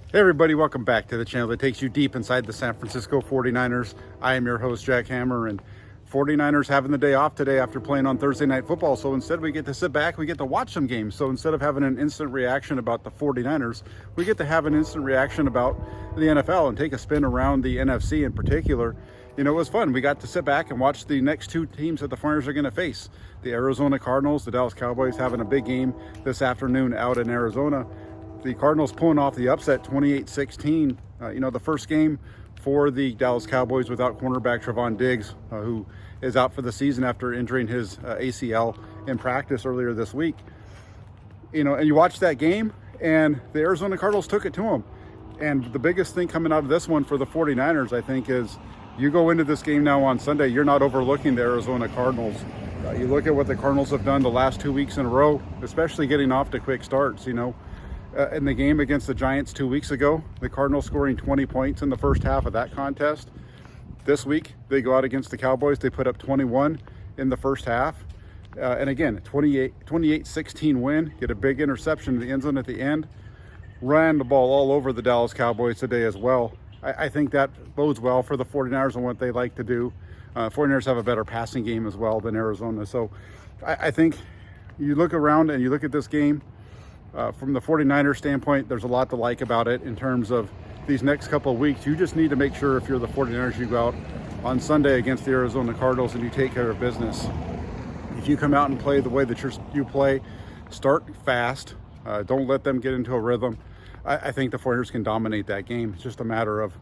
Hey everybody, welcome back to the channel that takes you deep inside the San Francisco 49ers. I am your host, Jack Hammer, and 49ers having the day off today after playing on Thursday Night Football. So instead we get to sit back, we get to watch some games. So instead of having an instant reaction about the 49ers, we get to have an instant reaction about the NFL and take a spin around the NFC in particular. You know, it was fun. We got to sit back and watch the next two teams that the 49ers are going to face. The Arizona Cardinals, the Dallas Cowboys having a big game this afternoon out in Arizona. The Cardinals pulling off the upset 28-16. The first game for the Dallas Cowboys without cornerback Trevon Diggs, who is out for the season after injuring his ACL in practice earlier this week. And you watch that game, and the Arizona Cardinals took it to them. And the biggest thing coming out of this one for the 49ers, I think, is you go into this game now on Sunday, you're not overlooking the Arizona Cardinals. You look at what the Cardinals have done the last 2 weeks in a row, especially getting off to quick starts, in the game against the Giants 2 weeks ago, the Cardinals scoring 20 points in the first half of that contest. This week, they go out against the Cowboys. They put up 21 in the first half. And again, 28-16 win. Get a big interception in the end zone at the end. Ran the ball all over the Dallas Cowboys today as well. I think that bodes well for the 49ers and what they like to do. 49ers have a better passing game as well than Arizona. So I think you look around and you look at this game, from the 49ers standpoint, there's a lot to like about it in terms of these next couple of weeks. You just need to make sure if you're the 49ers, you go out on Sunday against the Arizona Cardinals and you take care of business. If you come out and play the way that you play, start fast, don't let them get into a rhythm. I think the 49ers can dominate that game. It's just a matter of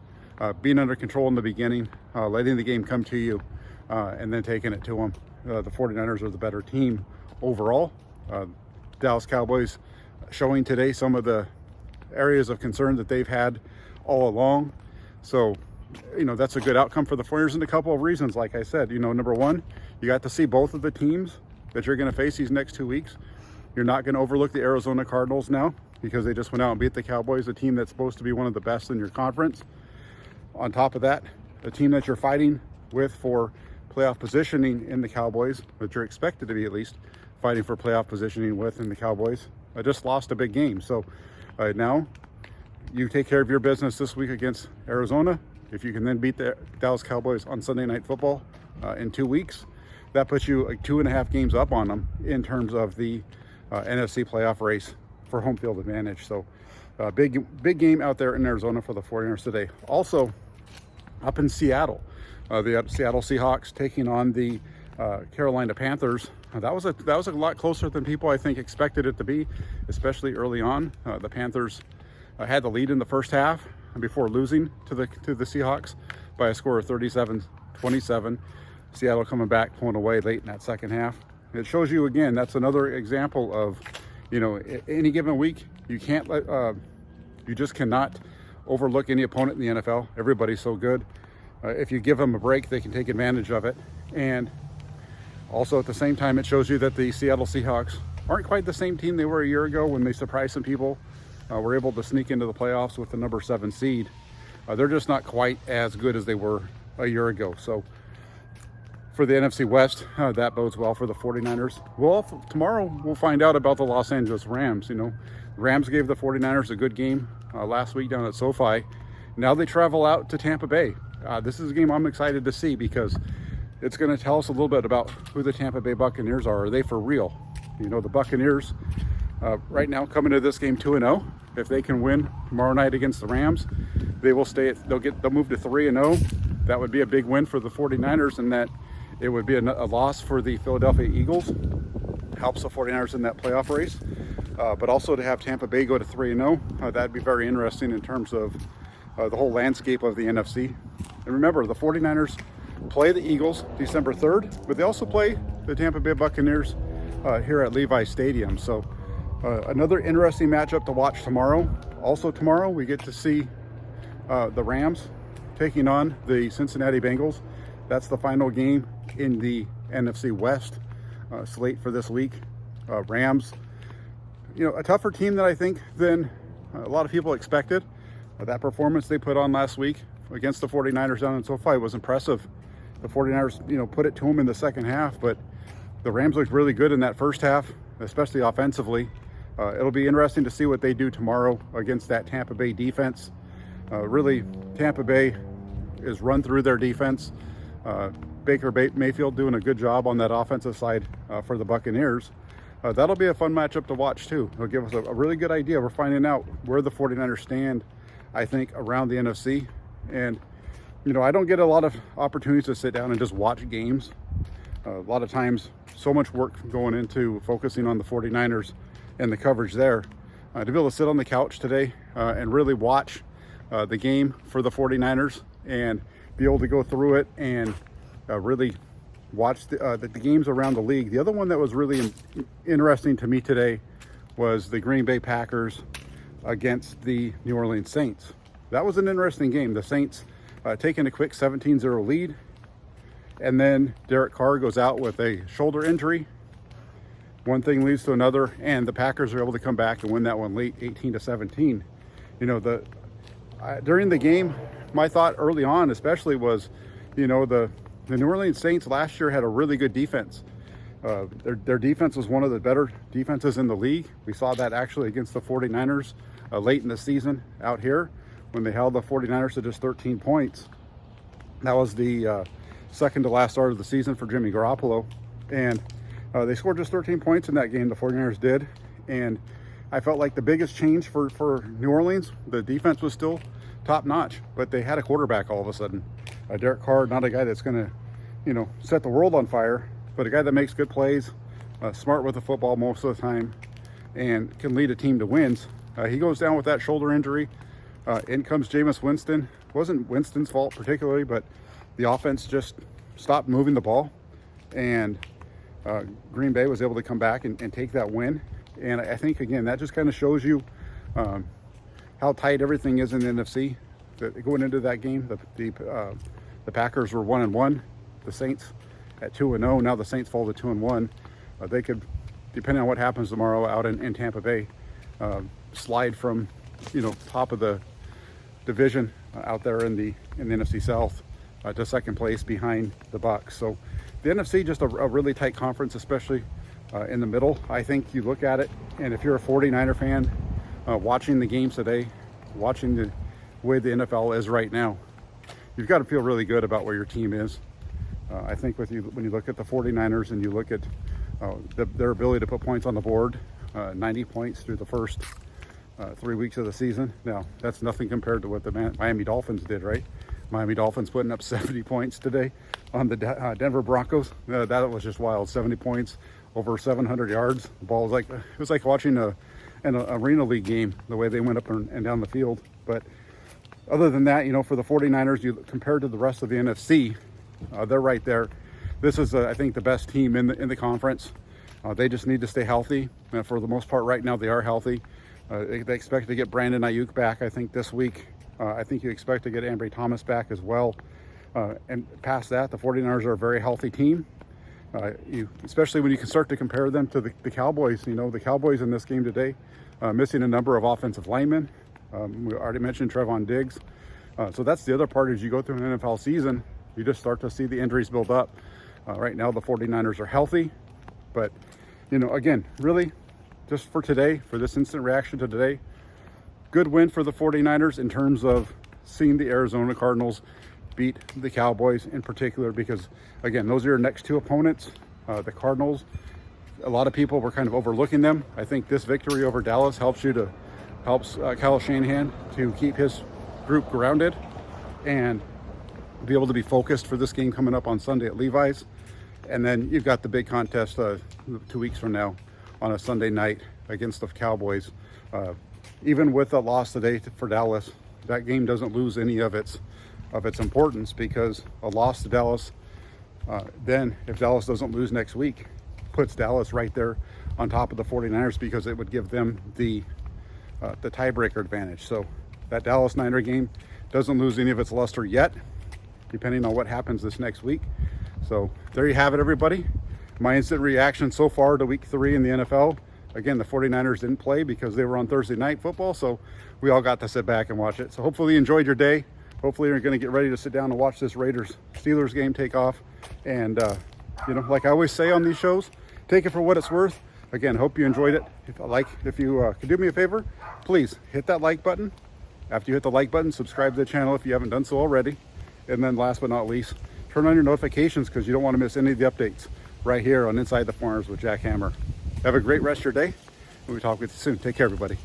being under control in the beginning, letting the game come to you, and then taking it to them. The 49ers are the better team overall. Dallas Cowboys showing today some of the areas of concern that they've had all along. So, that's a good outcome for the 49ers in a couple of reasons. Like I said, number one, you got to see both of the teams that you're going to face these next 2 weeks. You're not going to overlook the Arizona Cardinals now because they just went out and beat the Cowboys, a team that's supposed to be one of the best in your conference. On top of that, the team that you're fighting with for playoff positioning in the Cowboys, that you're expected to be at least fighting for playoff positioning with in the Cowboys, I just lost a big game. So now you take care of your business this week against Arizona. If you can then beat the Dallas Cowboys on Sunday Night Football in 2 weeks, that puts you 2.5 games up on them in terms of the NFC playoff race for home field advantage. So big game out there in Arizona for the 49ers today. Also up in Seattle, the Seattle Seahawks taking on the Carolina Panthers. That was a lot closer than people, I think, expected it to be, especially early on. The Panthers had the lead in the first half before losing to the Seahawks by a score of 37-27. Seattle coming back, pulling away late in that second half. It shows you again, that's another example of, any given week, you can't you just cannot overlook any opponent in the NFL. Everybody's so good. If you give them a break, they can take advantage of it. And also, at the same time, it shows you that the Seattle Seahawks aren't quite the same team they were a year ago when they surprised some people, were able to sneak into the playoffs with the number 7 seed. They're just not quite as good as they were a year ago. So for the NFC West, that bodes well for the 49ers. Tomorrow we'll find out about the Los Angeles Rams. Rams gave the 49ers a good game last week down at SoFi. Now they travel out to Tampa Bay. This is a game I'm excited to see because it's going to tell us a little bit about who the Tampa Bay Buccaneers are. Are they for real? The Buccaneers right now coming to this game 2-0. If they can win tomorrow night against the Rams, they will they'll move to 3-0. That would be a big win for the 49ers, and that it would be a loss for the Philadelphia Eagles. Helps the 49ers in that playoff race. But also to have Tampa Bay go to 3-0, that'd be very interesting in terms of the whole landscape of the NFC. And remember, the 49ers play the Eagles December 3rd, but they also play the Tampa Bay Buccaneers here at Levi Stadium. So another interesting matchup to watch tomorrow. Also tomorrow, we get to see the Rams taking on the Cincinnati Bengals. That's the final game in the NFC West slate for this week. Rams, a tougher team than I think than a lot of people expected. That performance they put on last week against the 49ers down in SoFi was impressive. The 49ers, put it to them in the second half, but the Rams looked really good in that first half, especially offensively. It'll be interesting to see what they do tomorrow against that Tampa Bay defense. Really, Tampa Bay is run through their defense. Baker Mayfield doing a good job on that offensive side for the Buccaneers. That'll be a fun matchup to watch too. It'll give us a really good idea. We're finding out where the 49ers stand, I think, around the NFC. And, you know, I don't get a lot of opportunities to sit down and just watch games. A lot of times, so much work going into focusing on the 49ers and the coverage there. To be able to sit on the couch today and really watch the game for the 49ers and be able to go through it and really watch the games around the league. The other one that was really interesting to me today was the Green Bay Packers against the New Orleans Saints. That was an interesting game. The Saints taking a quick 17-0 lead, and then Derek Carr goes out with a shoulder injury. One thing leads to another, and the Packers are able to come back and win that one late, 18-17. You know, during the game, my thought early on especially was, you know, the New Orleans Saints last year had a really good defense. Their defense was one of the better defenses in the league. We saw that actually against the 49ers late in the season out here when they held the 49ers to just 13 points. That was the second to last start of the season for Jimmy Garoppolo. And they scored just 13 points in that game, the 49ers did. And I felt like the biggest change for New Orleans, the defense was still top notch, but they had a quarterback all of a sudden. Derek Carr, not a guy that's going to, you know, set the world on fire, but a guy that makes good plays, smart with the football most of the time, and can lead a team to wins. He goes down with that shoulder injury. In comes Jameis Winston. It wasn't Winston's fault particularly, but the offense just stopped moving the ball, and Green Bay was able to come back and take that win. And I think, again, that just kind of shows you how tight everything is in the NFC. Going into that game, the Packers were 1-1. The Saints at 2-0. Now the Saints fall to 2-1. They could, depending on what happens tomorrow out in Tampa Bay, slide from, you know, top of the division out there in the NFC South to second place behind the Bucs. So the NFC, just a really tight conference, especially in the middle. I think you look at it, and if you're a 49er fan watching the games today, watching the way the NFL is right now, you've got to feel really good about where your team is. I think when you look at the 49ers and you look at their ability to put points on the board, 90 points through the first 3 weeks of the season. Now, that's nothing compared to what the Miami Dolphins did, right? Miami Dolphins putting up 70 points today on the Denver Broncos. That was just wild. 70 points, over 700 yards. The ball was it was like watching an Arena League game, the way they went up and down the field. But other than that, you know, for the 49ers, compared to the rest of the NFC, they're right there. This is, I think, the best team in the conference. They just need to stay healthy. For the most part, right now, they are healthy. They expect to get Brandon Ayuk back, I think, this week. I think you expect to get Ambry Thomas back as well. And past that, the 49ers are a very healthy team. Especially when you can start to compare them to the Cowboys. You know, the Cowboys in this game today, missing a number of offensive linemen. We already mentioned Trevon Diggs. So that's the other part. As you go through an NFL season, you just start to see the injuries build up. Right now, the 49ers are healthy. But, you know, again, really, just for today, for this instant reaction to today, good win for the 49ers in terms of seeing the Arizona Cardinals beat the Cowboys in particular, because, again, those are your next two opponents. The Cardinals, a lot of people were kind of overlooking them. I think this victory over Dallas helps Kyle Shanahan to keep his group grounded and be able to be focused for this game coming up on Sunday at Levi's. And then you've got the big contest 2 weeks from now on a Sunday night against the Cowboys. Even with a loss today for Dallas, that game doesn't lose any of its importance, because a loss to Dallas, then if Dallas doesn't lose next week, puts Dallas right there on top of the 49ers, because it would give them the tiebreaker advantage. So that Dallas Niner game doesn't lose any of its luster yet, depending on what happens this next week. So there you have it, everybody. My instant reaction so far to week 3 in the NFL. Again, the 49ers didn't play because they were on Thursday night football, so we all got to sit back and watch it. So hopefully you enjoyed your day. Hopefully you're going to get ready to sit down and watch this Raiders-Steelers game take off. And, you know, like I always say on these shows, take it for what it's worth. Again, hope you enjoyed it. If you could do me a favor, please hit that like button. After you hit the like button, subscribe to the channel if you haven't done so already. And then last but not least, turn on your notifications because you don't want to miss any of the updates right here on Inside the Farms with Jack Hammer. Have a great rest of your day, and we'll talk with you soon. Take care, everybody.